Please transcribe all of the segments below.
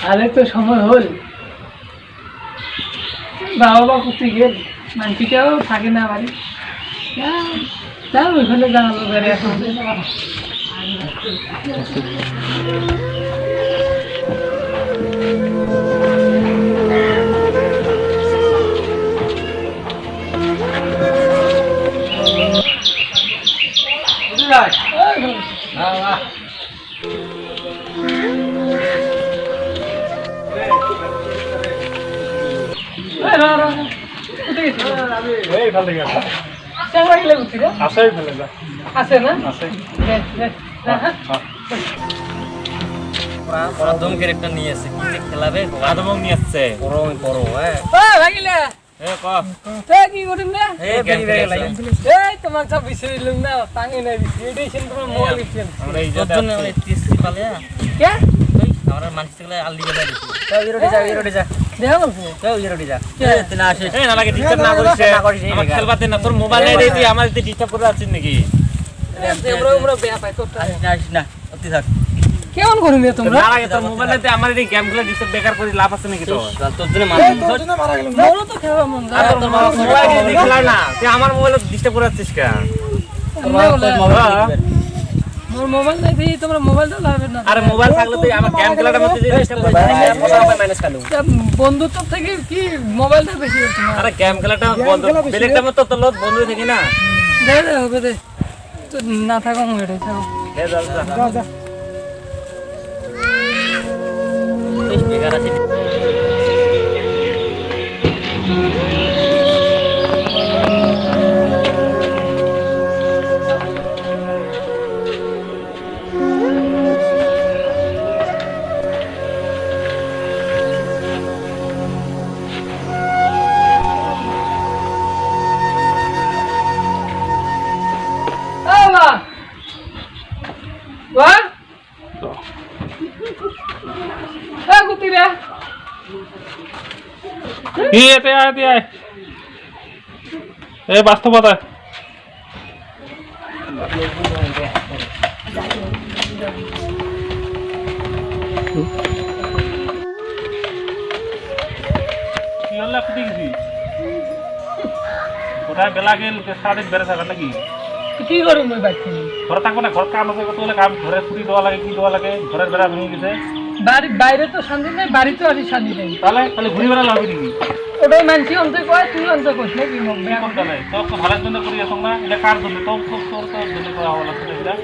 আরে তো সময় হল বাবা কোথায় গেল মানসিটাও থাকে না বাড়ি ওইখানে জানাবো ঘরে এখন আছে না ধমকের একটা নিয়ে আসছে কি যে খেলাবে আদমক নিয়ে আসছে বড় বড় ভাগিলা কি করিম না তোমার সব বিষয় লুম না পাঙ্গে না বিষয় তোমার মোবাইল আমরা এই জন্য টিএসসি পালে কে আমরা মানুষগুলো আলদি গেলে দিছি ইরোডে যা দেখা বলছে ইরোডে যা তুই না আসিস না লাগে ডিস্টার্ব না করিস আমার খেলবাতে না তোর মোবাইল নাই রে তুই আমার ডিস্টার্ব করে আছিস নাকি আমরা বেয়া পাই তোর আসিস না অতি থাক কেমন করিম তোমরা না লাগে তোর মোবাইলেতে আমার এই গেমগুলো ডিস্টার্ব বেকার করে লাভ আছে নাকি তোর তোর জন্য মারা গেল মোর তো খেলা মন যায় তোর মোবাইল দিয়ে খেলা না তুই আমার মোবাইলে ডিস্টার্ব করে আছিস কে মোর মোবাইল নাই দি তোমরা মোবাইল দাও লাগবে না আরে মোবাইল থাকলে তুই আমার গেম খেলাটার মধ্যে যে ডিস্টার্ব করে মাইনাস কালো বন্ধুত্ব থেকে কি মোবাইলটা বেশি তোমার আরে গেম খেলাটা বন্ধু বেলেগটা মত তোর লোক বন্ধু থেকে না দে হবে দে তো না থাকো মেরে থাকো দে যা যা তুই বেকার আছিস বাস্তবতা বেলা গেল সারাদিন বেড়ে থাকার নাকি কি করুন ওই বাইক ঘরে থাকবো না ঘর কাম আছে কত কাম ঘরে ছুটি দেওয়া লাগে কি দেওয়া লাগে ঘরের বেড়া ভেঙে গেছে বাড়ি বাইরে তো শান্তি নেই বাড়িতে আসি শান্তি নেই তাহলে তাহলে ঘুরে বেড়া লাগবে নাকি ওটাই মানছি অন্তর কয় তুই অন্তর করিস নাকি করতে নাই তোর তো ভালোর জন্য করি আসো না এটা কার জন্য তোর তোর তোর তোর জন্য করা হওয়া লাগছে এটা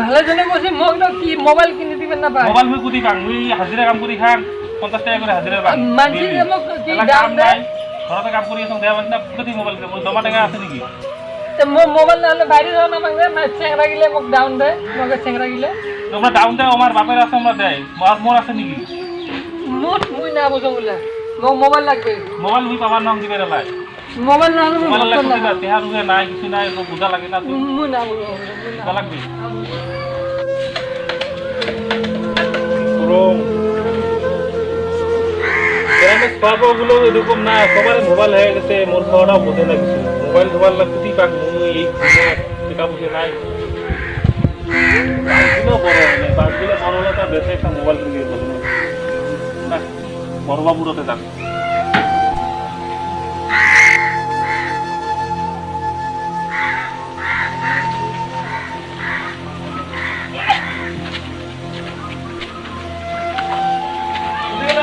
ভালোর জন্য বসে মগ কি মোবাইল কিনে দিবেন না ভাই মোবাইল মুই কুদি পাং মুই হাজিরা কাম করি খান 50 টাকা করে হাজিরা পাং মানছি মগ কি দাম দেয় ঘরতে কাম করি আসো দেয়া না প্রতি মোবাইল কে মোর জমা টাকা আছে নাকি তো মোবাইল না হলে বাইরে যাও না মাংগে না চেংরা গিলে মগ ডাউন দেয় মগে চেংরা গিলে তোমরা ডাউন দেয় আমার বাপের আছে আমরা দেয় মোর আছে নাকি মোট মুই না বুঝো বলে মগ মোবাইল লাগবে মোবাইল মুই পাবার নাম দিবে লাই মোবাইল না হলে মোবাইল লাগবে না তেহার উগে নাই কিছু নাই তো বুঝা লাগে না তুই মুই না বুঝো বুঝা লাগবে পুরো গ্রামে সবগুলো এরকম না সবার মোবাইল হয়ে গেছে মোর খাওয়াটাও বোঝে না কিছু মোবাইল মোবাইল লাগতে পাক মুই এই টাকা বুঝে নাই বাকিগুলো বড় হলে বাকিগুলো বড় হলে তার বেশি একটা মোবাইল কিনে দেবো না বড় বাবুরতে থাক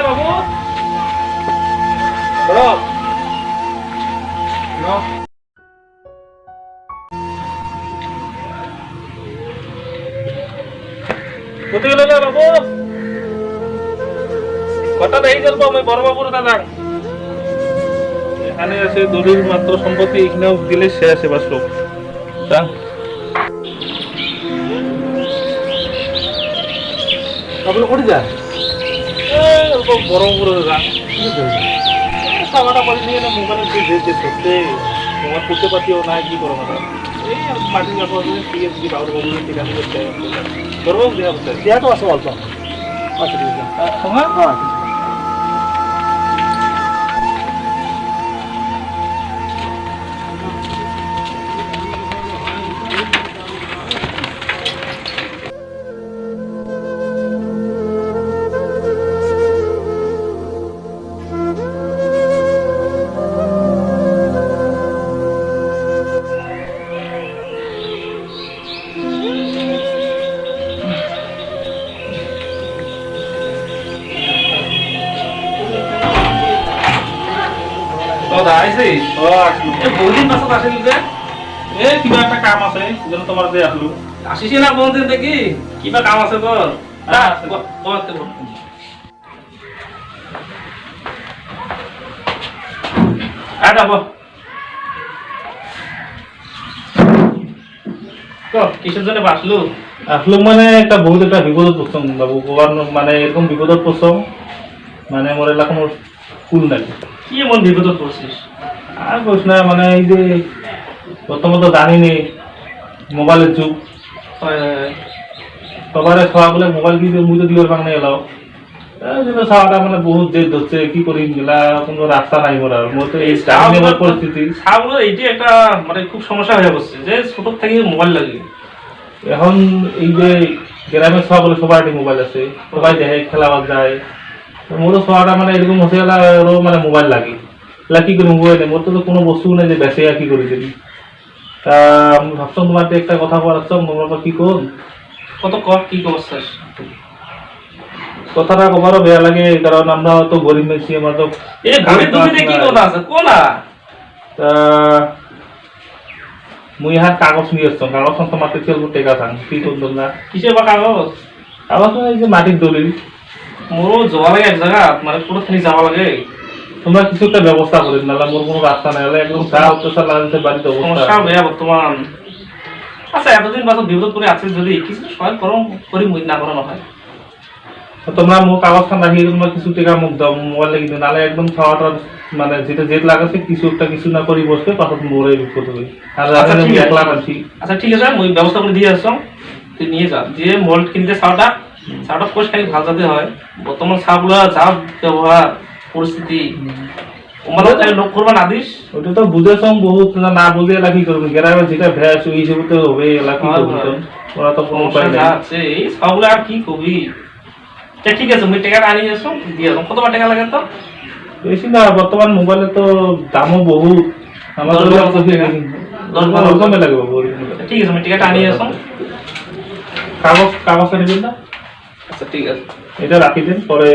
বাবু কোথায় গেল বাবু হঠাৎ এই চলবো আমি বড় বাবুর দাদা এখানে আছে দলিল মাত্র সম্পত্তি এখানেও দিলে শেষ এবার লোক আপনার কোটি যা বড় বাবুর দাদা খাওয়াটা করে দিয়ে মোবাইলে যে সত্যি তোমার করতে পারছিও না কি করো না এই মাটির ব্যাপার পিএসডি বাবুর বাবু ঠিক আছে বড় বাবু দেওয়া হচ্ছে দেয়া তো আছে অল্প আচ্ছা ঠিক আছে সঙ্গে হ্যাঁ দাদা আইছে বহুদিন পাছত আসিল যে কিবা একটা কাম আছে যেন তোমার যে আসলো আসিস না বলতেন দেখি কিবা কাম আছে তোর কিসের জন্য বাসলো আসলো মানে একটা বহুত একটা বিপদত পড়ছম বাবু মানে এরকম বিপদত পড়ছম মানে মোর এলাকা মোর কুল নাই কি এমন বিপদত পড়ছিস আর বস না মানে এই যে প্রথমত জানিনি মোবাইলের যুগ সবারে খাওয়া বলে মোবাইল দিয়ে মুই তো দিবার পাং নাই এলাও খাওয়াটা মানে বহুত জেদ ধরছে কি করি গেলা কোনো রাস্তা নাই মোর আর মোর তো এই পরিস্থিতি সাবলো এইটি একটা মানে খুব সমস্যা হয়ে পড়ছে যে ছোট থেকে মোবাইল লাগে এখন এই যে গ্রামের সবাই সবার মোবাইল আছে সবাই দেখে খেলাবার যায় মোরও খাওয়াটা মানে এরকম হচ্ছে ওরও মানে মোবাইল লাগে কি করি মোবাইল মোর তো কোনো বস্তু নেই যে বেঁচে কি করি যদি তা আমি ভাবছিলাম তোমার একটা কথা বলাচ্ছম তোমার কি কোন কত কর কি করছিস কথাটা কবারও বেয়া লাগে কারণ আমরা তো গরিব মেছি আমরা তো কি কথা আছে কোনা তা মুই হাত কাগজ নিয়ে আসতাম কাগজ তো মাটি খেলবো টেকা থান কি করতাম না কিসের বা কাগজ কাগজ এই যে মাটির দলিল মোরও যাওয়া লাগে এক জায়গা মানে পুরো খালি যাওয়া লাগে তোমরা কিছু একটা ব্যবস্থা করেন নাহলে মোর কোনো রাস্তা নাই একদম চা অত্যাচার লাগছে বাড়িতে অবস্থা ভাইয়া বর্তমান আচ্ছা এতদিন বাদ বিপদ করে আছিস যদি কিছু সহায় করম করি মুই না করানো হয় তোমরা মোক কাগজ খান রাখি তোমরা কিছু টাকা মুখ দাও মোবাইল লাগি দিও নাহলে একদম খাওয়াটা মানে যেটা জেদ লাগাছে কিছু একটা কিছু না করি বসবে পাছত মোরে বিপদ হবে আর আমি একলা আনছি আচ্ছা ঠিক আছে মুই ব্যবস্থা করে দিয়ে আসছম তুই নিয়ে যা দিয়ে মোল্ড কিনতে সাউটা কোষ খালি ভালো যাতে হয় বর্তমান সাগুলো যা ব্যবহার পরিস্থিতি ওমালো তাই লোক করবা না দিস ওটা তো বুঝেছম বহুত না বুঝে এলা কি করবি গ্রামে যেটা ভ্যাস ওই হিসেবে তো হবে এলা কি করবি ওরা তো কোনো উপায় নেই আছে এই সাগুলো আর কি কবি ঠিক আছে মুই টাকা আনি আসছম দিয়ে আসম কত টাকা লাগে তো বেশি না বর্তমান মোবাইলে তো দামও বহুত আমাদের লাগবে ঠিক আছে আমি টিকাটা আনি আসম কাগজ নেবেন না আচ্ছা ঠিক আছে এটা রাখি দিন পরে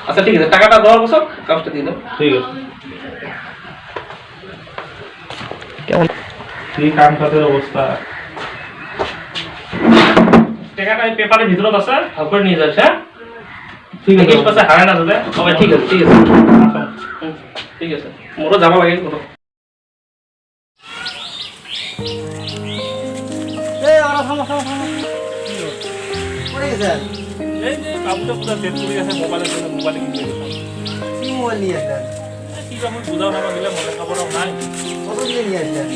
আচ্ছা ঠিক আছে টাকাটা দেওয়ার বছর কাগজটা দিয়ে দাও ঠিক আছে কেমন এই কাম খাতের অবস্থা টাকাটা এই পেপারের ভিতরে আছে ভাগ করে নিয়ে যাস হ্যাঁ ঠিক আছে পাশে হারায় না যাবে তবে ঠিক আছে ঠিক আছে মোরও যাবা লাগে কোনো এই ওরা থামো পড়ে গেছে এই যে কাবুটা পুরো সেট করে আছে মোবাইলের জন্য মোবাইলে কিনতে গেলাম কি মোবাইল নিয়ে আসলেন কি আমি বুঝাও না দিলে মনে খবরও নাই কত দিয়ে নিয়ে আসলেন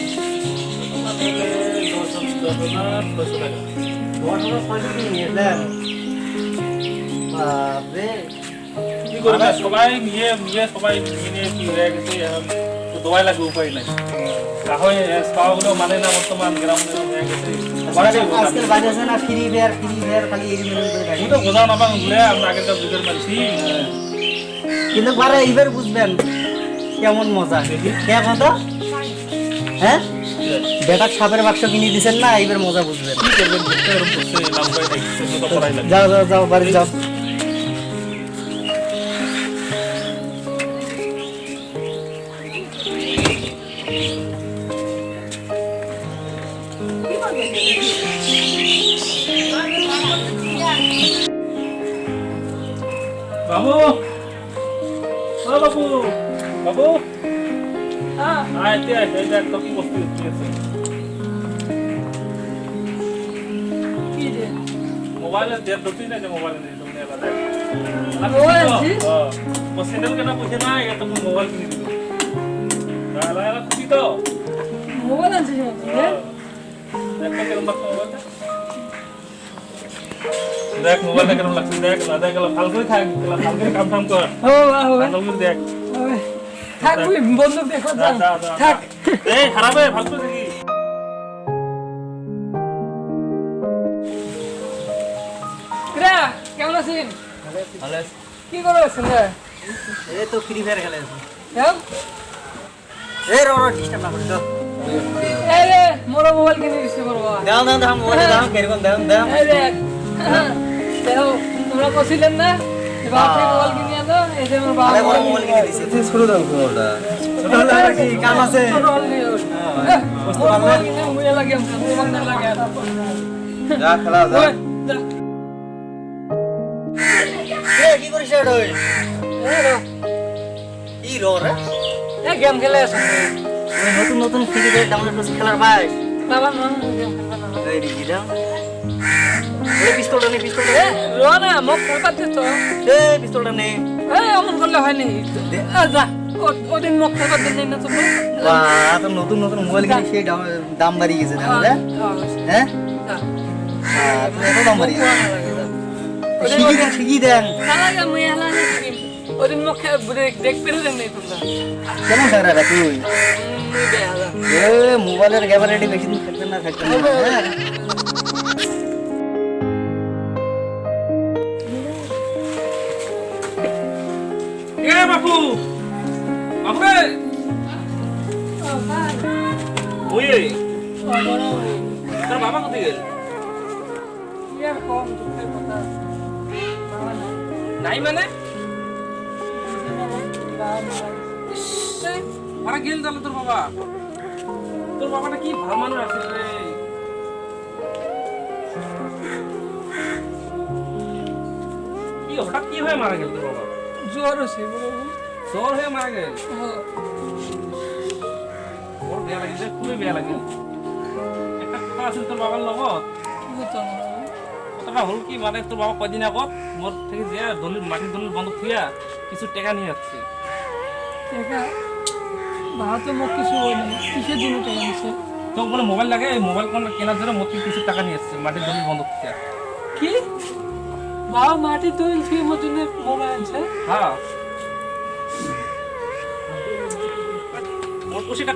কি করবে সবাই নিয়ে সবাই নিয়ে কি হয়ে গেছে তো দোয়াই লাগবে উপায় নাই তাহলে খাওয়াগুলো মানে না বর্তমান গ্রামে হয়ে গেছে আজকাল বাজারে না ফ্রি ফায়ার খালি এগ্রিমেন্ট করে তুমি তো বোঝাও না বাং বলে আমরা আগে তো বুঝতে পারছি কিন্তু বারে এইবার বুঝবেন কেমন মজা কে কথা হ্যাঁ বেটা সাপের বাক্স কিনে দিছেন না এইবার মজা বুঝবেন কি করবেন এরকম করছে নাম করে দেখছে তো করাই লাগে যাও বাড়ি যাও বাবু ও বাবু বাবু আইতে এই দেখ তো কি বস্তু আছে কি রে মোবাইলে দেব দতি না যে মোবাইলে নেই তুমি এলা দেখ মোবাইল আছে ও সেন্ডেল কেন বুঝে না এটা তুমি মোবাইল কিনে দিও তাহলে এলা খুশি তো মোবাইল আছে হ্যাঁ দেখো কেমন বাচ্চা মোবাইলটা দেখ মোবাইলটা কেমন লাগছে দেখ না দেখ ভালো করে থাক ভালো করে কাম টাম কর ও বাবা ভালো করে দেখ থাক বন্ধু দেখো যা, যা, যা, থাক এই খারাপ হয়ে ভালো করে দেখি রে কেমন আছেন ভালো আছে। কি করে আছেন রে এই তো ফ্রি ফায়ার খেলে আছি। হ্যাঁ এই র ডিস্টার্ব না করি দাও এই রে মোর মোবাইল কিনে দিছি করবা দাও দাও দাও মোবাইল দাও কেরকম দাও দাও এই রে দেখো তোমরা কইছিলেন না যে বাপরে মোবাইল কিনে আনো এই যে মোর বাবা আরে বড় মোবাইল কিনে দিছে তুই শুরু দাও মোবাইলটা ছোট হলো আর কি কাম আছে বুঝতে পারলে মোবাইল কিনে মুয়ে লাগে মোবাইল না লাগে যা খেলা যা ওই, যা। এ কি করিস এটা ওই এই রে, কি র রে এই গেম খেলে আছে ওই নতুন নতুন ফ্রি ফায়ার ডাউনলোড করছিস খেলার ভাই বাবা না গেম খেলে না এই দিদি দাও ওই পিস্তলটা নে পিস্তলটা এ রোনা মোক কলকাতা দিছ তো এই পিস্তলটা নে এই অমন করলে হয় নাকি যা ওদিন মোক খেলবার দিন না তুমি বাহ তো নতুন নতুন মোবাইল কিনে সেই দাম বাড়িয়ে গেছে তাহলে হ্যাঁ তুমি এত দাম বাড়িয়ে শিখি দেন ওদিন মোক দেখ পেরে দেন নাই তোমরা কেমন থাকরা তুই এ মোবাইলের গ্যাবারিটি বেশি দিন থাকবে না হ্যাঁ এ বাপু বাপু রে ওই তোর বাবা কোথায় গেল নাই মানে মারা গেল তাহলে তোর বাবাটা কি ভালো মানুষ আছে রে কি হঠাৎ কি হয়ে মারা গেল তোর বাবা জ্বর আছে জ্বর হয়ে মারা গেল ওর বেয়া লাগিছে খুবই বেয়া লাগে একটা কথা আছে তোর বাবার লগত কথাটা হল কি মানে তোর বাবা কয়দিন আগত মোর থেকে যে দলিল মাটির দলিল বন্ধ থুয়া কিছু টাকা নিয়ে যাচ্ছে ভারতে মোক কিছু হয় না কিসের জন্য টাকা নিচ্ছে তো বলে মোবাইল লাগে এই মোবাইল কোন কেনার জন্য মোর থেকে কিছু টাকা নিয়ে যাচ্ছে মাটির দলিল বন্ধ থুয়া কি বাবা মাটি তৈল থেকে মোর জন্য মোবাইল আনছে হ্যাঁ মোর খুশিটা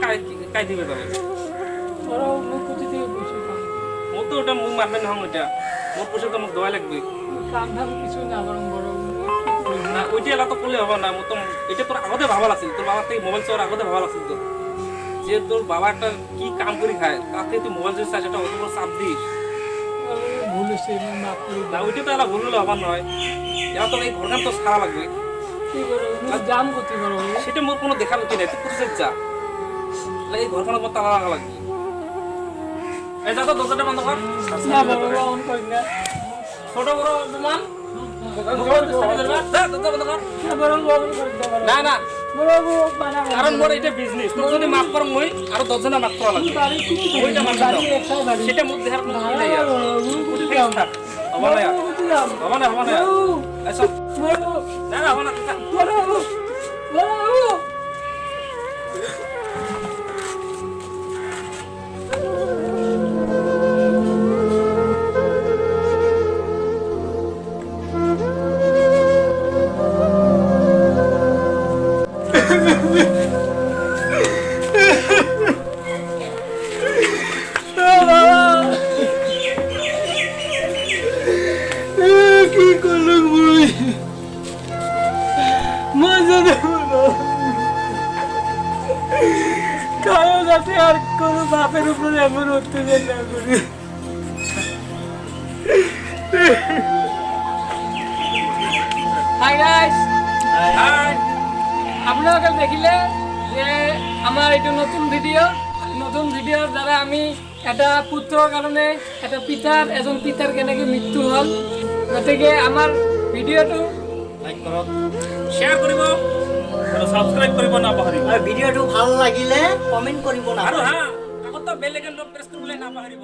কাই দিবে তবে ওরা মোক কোথা থেকে পয়সা পাবে মোর তো ওটা মুখ মারবে না ওইটা মোর খুশি তো মুখ দেওয়া লাগবে কাম ধাম কিছু না বরং বড় না ওইটা এলা তো করলে হবে না মোর তো এটা তোর আগতে ভাবা লাগছিল তোর বাবার থেকে মোবাইল চাওয়ার আগতে ভাবা লাগছিল তো যে তোর বাবা একটা কি কাম করে খায় তার থেকে তুই মোবাইল যদি চাস এটা অত বড় চাপ দিস ভুল হচ্ছে মাফ করে না ওইটা তো এলা ভুল হলে হবার নয় এলা তো এই ঘরখান তো সারা লাগবে কি করো জাম করতে পারো সেটা মোর কোনো দেখার উচিত নাই তুই কোথায় যা এই ঘরখান মোর তালা লাগা লাগবে এই যা তো দরজাটা বন্ধ কর না বাবা অন করি না ছোট বড় বিমান না না কারণ মোর এটা বিজনেস তোর যদি মাফ কর মই আরো 10 জনা মাফ করা লাগবে ওইটা মাফ দাও সেটা মুখ দেখার কোনো কি নাই আর হবে না হবে না হবে না আচ্ছা না না হবে না কি করলো মুই মজা দেবো কারো যাতে আর কোনো বাপের উপরে এমন অত্যাচার না করি হাই গাইস হাই আপনারা দেখিলে যে আমার এটা নতুন ভিডিওর দ্বারা আমি এটা পুত্ৰৰ কাৰণে এটা পিতাৰ এজন পিতাৰ কেনেকৈ মৃত্যু হ'ল গতিকে আমাৰ ভিডিঅ'টো লাইক কৰক শেয়ার করিব আৰু সাবস্ক্রাইব কৰিব নাপাহৰিব আৰু ভিডিঅ'টো ভাল লাগিলে কমেন্ট কৰিব না আৰু হ্যাঁ আগত বেল আইকন প্ৰেছ কৰিবলৈ নাপাহৰিব